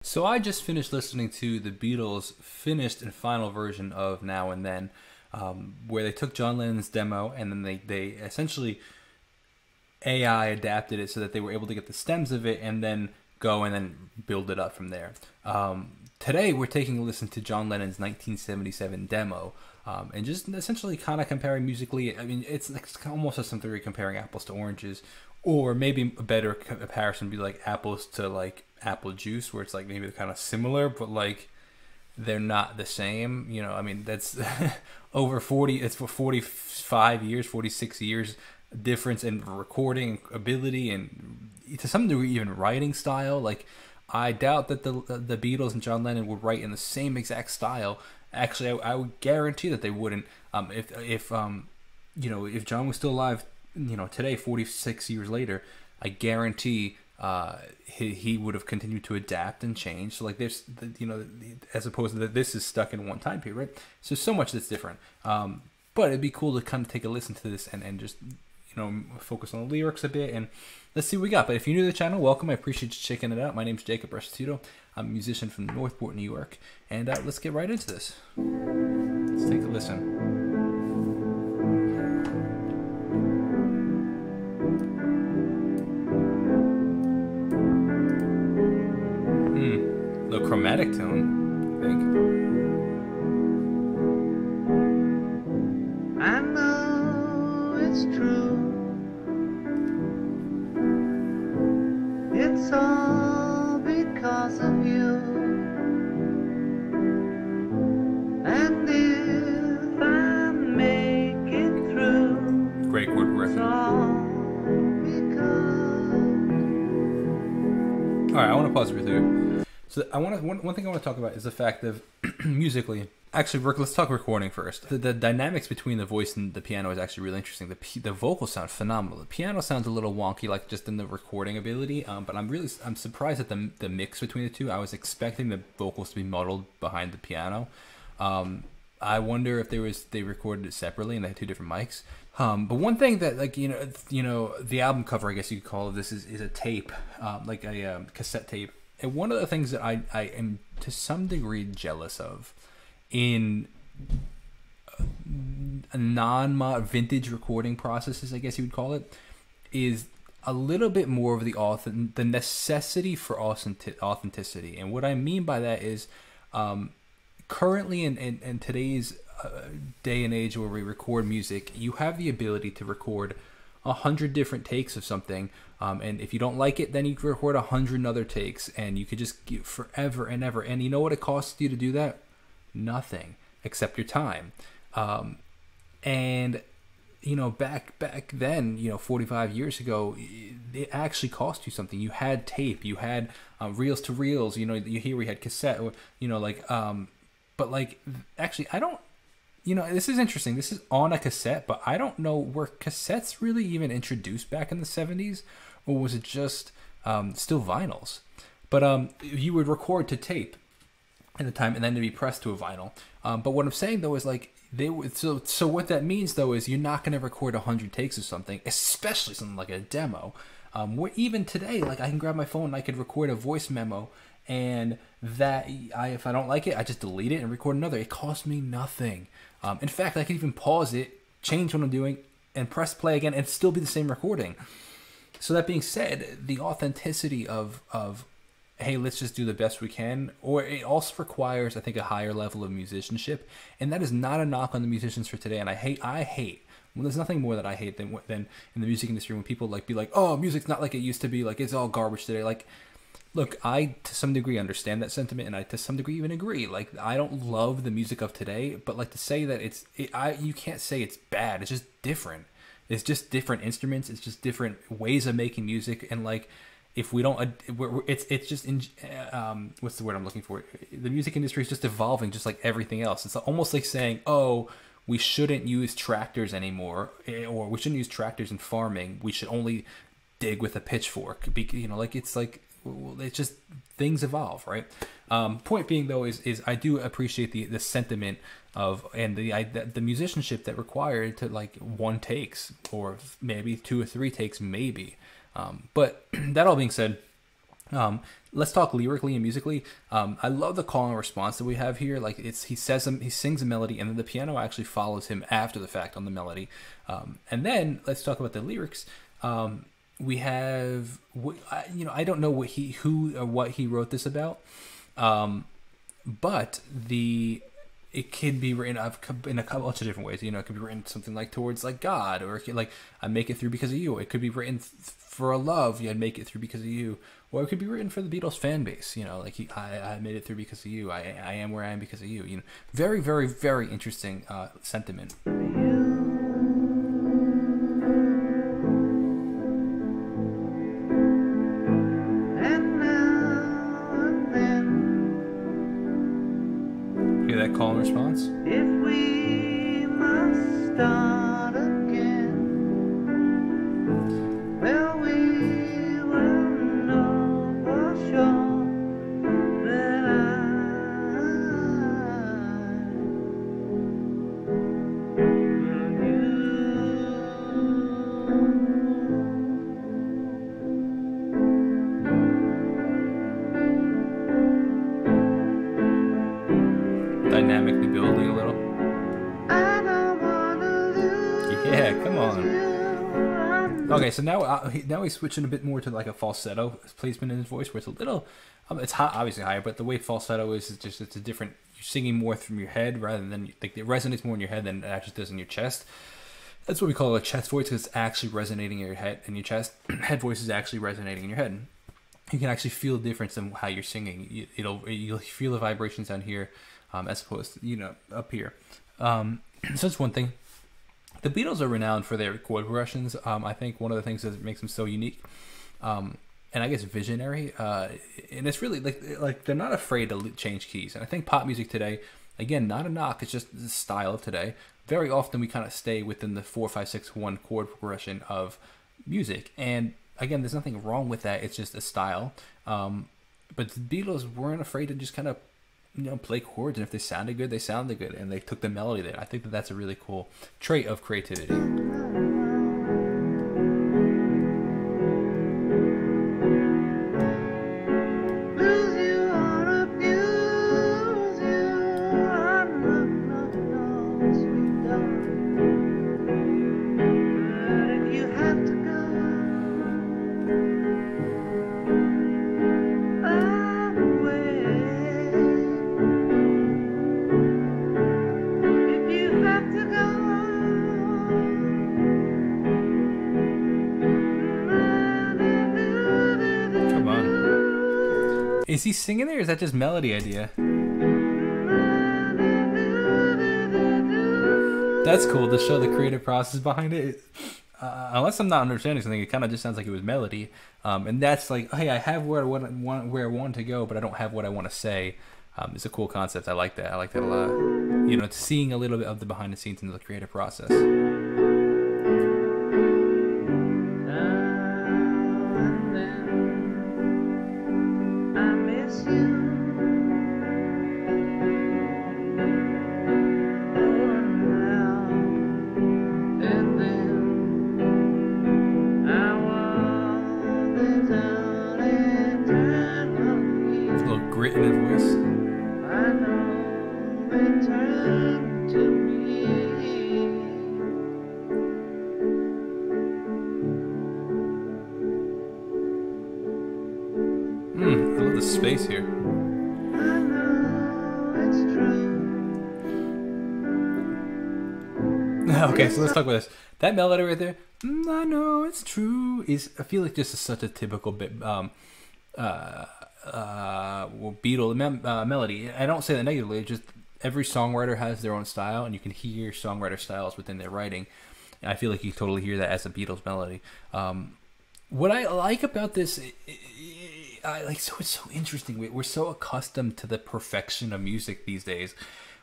So I just finished listening to the Beatles' finished and final version of Now and Then, where they took John Lennon's demo and then they essentially AI adapted it so that they were able to get the stems of it and then go and then build it up from there. Today we're taking a listen to John Lennon's 1977 demo, and just essentially kind of comparing musically. I mean, it's almost as something comparing apples to oranges, or maybe a better comparison would be like apples to like apple juice, where it's like maybe they're kind of similar, but like they're not the same. You know, I mean, that's over 40, it's for 45 years, 46 years difference in recording ability and to some degree even writing style. Like, I doubt that the Beatles and John Lennon would write in the same exact style. Actually, I would guarantee that they wouldn't. If you know, if John was still alive, you know, today, 46 years later, I guarantee he would have continued to adapt and change. So like there's, you know, as opposed to that this is stuck in one time period, right? So much that's different. But it'd be cool to kind of take a listen to this and just, you know, focus on the lyrics a bit and let's see what we got. But if you're new to the channel, welcome. I appreciate you checking it out. My name's Jacob Restituto. I'm a musician from Northport, New York. And let's get right into this. Let's take a listen. The chromatic tone, I think. I know it's true. It's all because of you. And if I make it through, Great chord it's progression. all because. All right, I want to pause right there. So I want to one thing I want to talk about is the fact of musically. Actually, let's talk recording first. The dynamics between the voice and the piano is actually really interesting. The vocals sound phenomenal. The piano sounds a little wonky, like just in the recording ability. But I'm surprised at the mix between the two. I was expecting the vocals to be muddled behind the piano. I wonder if they recorded it separately and they had two different mics. But one thing that, like, you know, the album cover, I guess you could call it, this is a tape, like a cassette tape. And one of the things that I am to some degree jealous of in non-mod vintage recording processes, I guess you would call it, is a little bit more of the necessity for authenticity. And what I mean by that is currently in today's day and age where we record music, you have the ability to record 100 different takes of something, and if you don't like it, then you can record 100 other takes, and you could just get forever and ever. And you know what it costs you to do that? Nothing except your time. And you know, back then, you know, 45 years ago, it actually cost you something. You had tape, you had reels to reels. You know, we had cassette, or, you know, like but like actually, I don't. You know, this is interesting. This is on a cassette, but I don't know, were cassettes really even introduced back in the 70s? Or was it just still vinyls? But you would record to tape at the time and then to be pressed to a vinyl. But what I'm saying, though, is like, they would, so what that means, though, is you're not going to record 100 takes of something, especially something like a demo. Where even today, like, I can grab my phone and I could record a voice memo, and that if I don't like it, I just delete it and record another. It costs me nothing. In fact, I can even pause it, change what I'm doing, and press play again, and still be the same recording. So that being said, the authenticity of hey, let's just do the best we can, or it also requires, I think, a higher level of musicianship, and that is not a knock on the musicians for today. And I hate. Well, there's nothing more that I hate than in the music industry when people like be like, oh, music's not like it used to be, like it's all garbage today. Like, look, I to some degree understand that sentiment, and I to some degree even agree. Like, I don't love the music of today, but like to say that you can't say it's bad. It's just different. It's just different instruments. It's just different ways of making music, and like, if we don't, it's just what's the word I'm looking for? The music industry is just evolving, just like everything else. It's almost like saying, oh, we shouldn't use tractors anymore, or we shouldn't use tractors in farming. We should only dig with a pitchfork. You know, like it's just things evolve, right? Point being, though, is I do appreciate the sentiment of and the musicianship that required to like one takes or maybe 2 or 3 takes, maybe. But that all being said, let's talk lyrically and musically. I love the call and response that we have here. Like he sings a melody, and then the piano actually follows him after the fact on the melody. And then let's talk about the lyrics. We have, I don't know what he wrote this about, but it could be written in a bunch of different ways. It could be written something like towards like God, or it could, like I make it through because of you. It could be written for a love. I'd make it through because of you. Or it could be written for the Beatles fan base. Like I made it through because of you. I am where I am because of you. Very, very, very interesting sentiment. Hear that call and response? If we must start again, well, we will know for sure that Dynamically building a little. I don't wanna lose. Yeah, come on. You. Okay, so now he's switching a bit more to like a falsetto placement in his voice, where it's a little, it's obviously higher, but the way falsetto is just it's a different. You're singing more from your head rather than like it resonates more in your head than it actually does in your chest. That's what we call a chest voice, because it's actually resonating in your head, in your chest. Head voice is actually resonating in your head. You can actually feel the difference in how you're singing. You'll feel the vibrations down here, as opposed to up here. So that's one thing. The Beatles are renowned for their chord progressions. I think one of the things that makes them so unique, and I guess visionary, and it's really like they're not afraid to change keys. And I think pop music today, again, not a knock, it's just the style of today. Very often we kind of stay within the 4-5-6-1 chord progression of music, and again, there's nothing wrong with that. It's just a style. But the Beatles weren't afraid to just kind of play chords, and if they sounded good, they sounded good, and they took the melody there. I think that that's a really cool trait of creativity. Lose you or abuse you, no, sweet darling. But if you have to go away, if you have to go, Come on. Is he singing there, or is that just melody idea? That's cool to show the creative process behind it. Unless I'm not understanding something, it kind of just sounds like it was melody. And that's like, hey, I have where I want to go, but I don't have what I want to say. It's a cool concept. I like that. I like that a lot. It's seeing a little bit of the behind the scenes into the creative process. I miss you. Oh, now and then I was down eternally. A little grit in his voice. I know return to me. I love the space here. I know it's true. Okay, so let's talk about this. That melody right there, I know it's true, is I feel like just such a typical bit Beatle melody. I don't say that negatively. It's just every songwriter has their own style, and you can hear songwriter styles within their writing. And I feel like you totally hear that as a Beatles melody. What I like about this, it's so interesting. We're so accustomed to the perfection of music these days.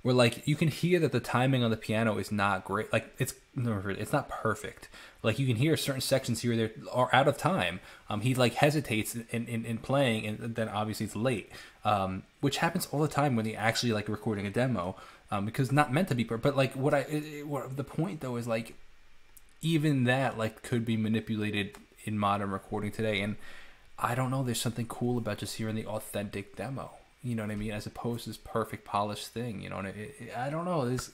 Where like you can hear that the timing on the piano is not great. Like it's not perfect. Like you can hear certain sections here or there are out of time. He like hesitates in playing, and then obviously it's late, which happens all the time when they actually like recording a demo, because not meant to be. But like what the point though is like even that like could be manipulated in modern recording today, and I don't know. There's something cool about just hearing the authentic demo. You know what I mean? As opposed to this perfect polished thing. You know, and I don't know. This,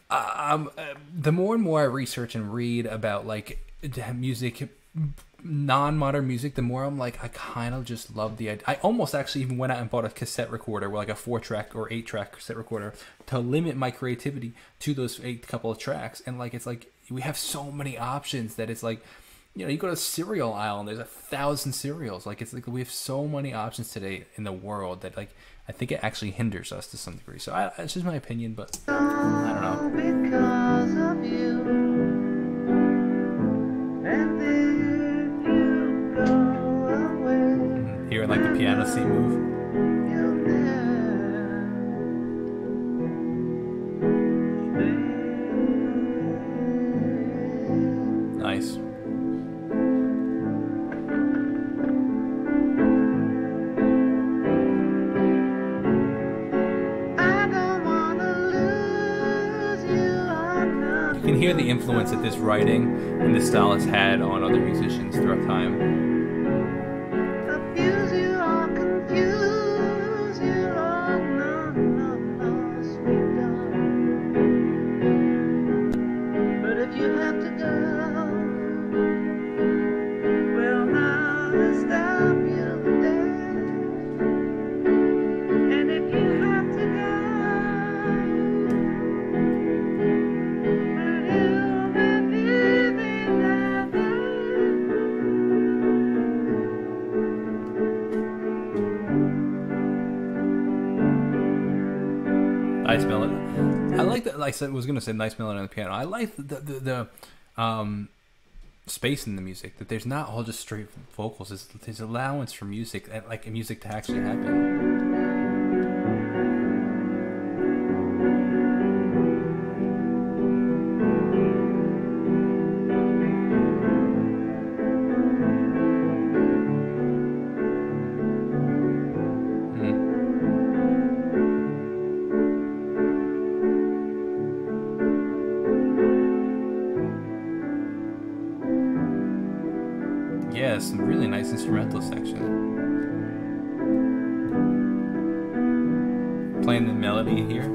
the more and more I research and read about like music, non-modern music, the more I'm like, I kind of just love the idea. I almost actually even went out and bought a cassette recorder, like a 4-track or 8-track cassette recorder, to limit my creativity to those couple of tracks. And like, it's like we have so many options that it's like, you know, you go to the cereal aisle and there's 1,000 cereals. Like, it's like we have so many options today in the world that like I think it actually hinders us to some degree. So it's just my opinion, but I don't know. Because of you, and then you go away. Hearing like the piano C move. You'll never Nice. I don't wanna lose you. I'm not You can hear the influence that this writing and this style has had on other musicians throughout time. abuse you or confuse you. Oh, no, no, no, sweet darling. But if you have to go, well, now to stop you dead. And if you have to go, well, you'll be leaving never. Nice melody. I like that. Like I said, was gonna say nice melody on the piano. I like the space in the music. That there's not all just straight vocals. There's allowance for music, and like music to actually happen. Yeah, some really nice instrumental section. Playing the melody here.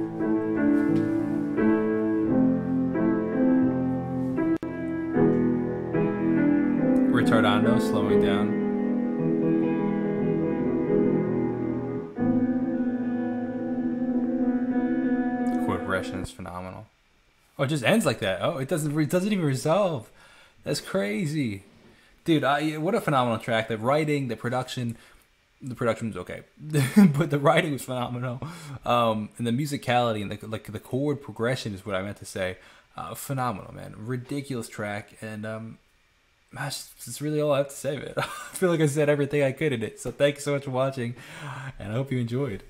Retardando, slowing down. The chord progression is phenomenal. Oh, it just ends like that. Oh, it doesn't even resolve. That's crazy. Dude, what a phenomenal track. The writing, the production was okay, but the writing was phenomenal. And the musicality and the chord progression is what I meant to say. Phenomenal, man. Ridiculous track, and that's really all I have to say, man. I feel like I said everything I could in it. So thank you so much for watching, and I hope you enjoyed.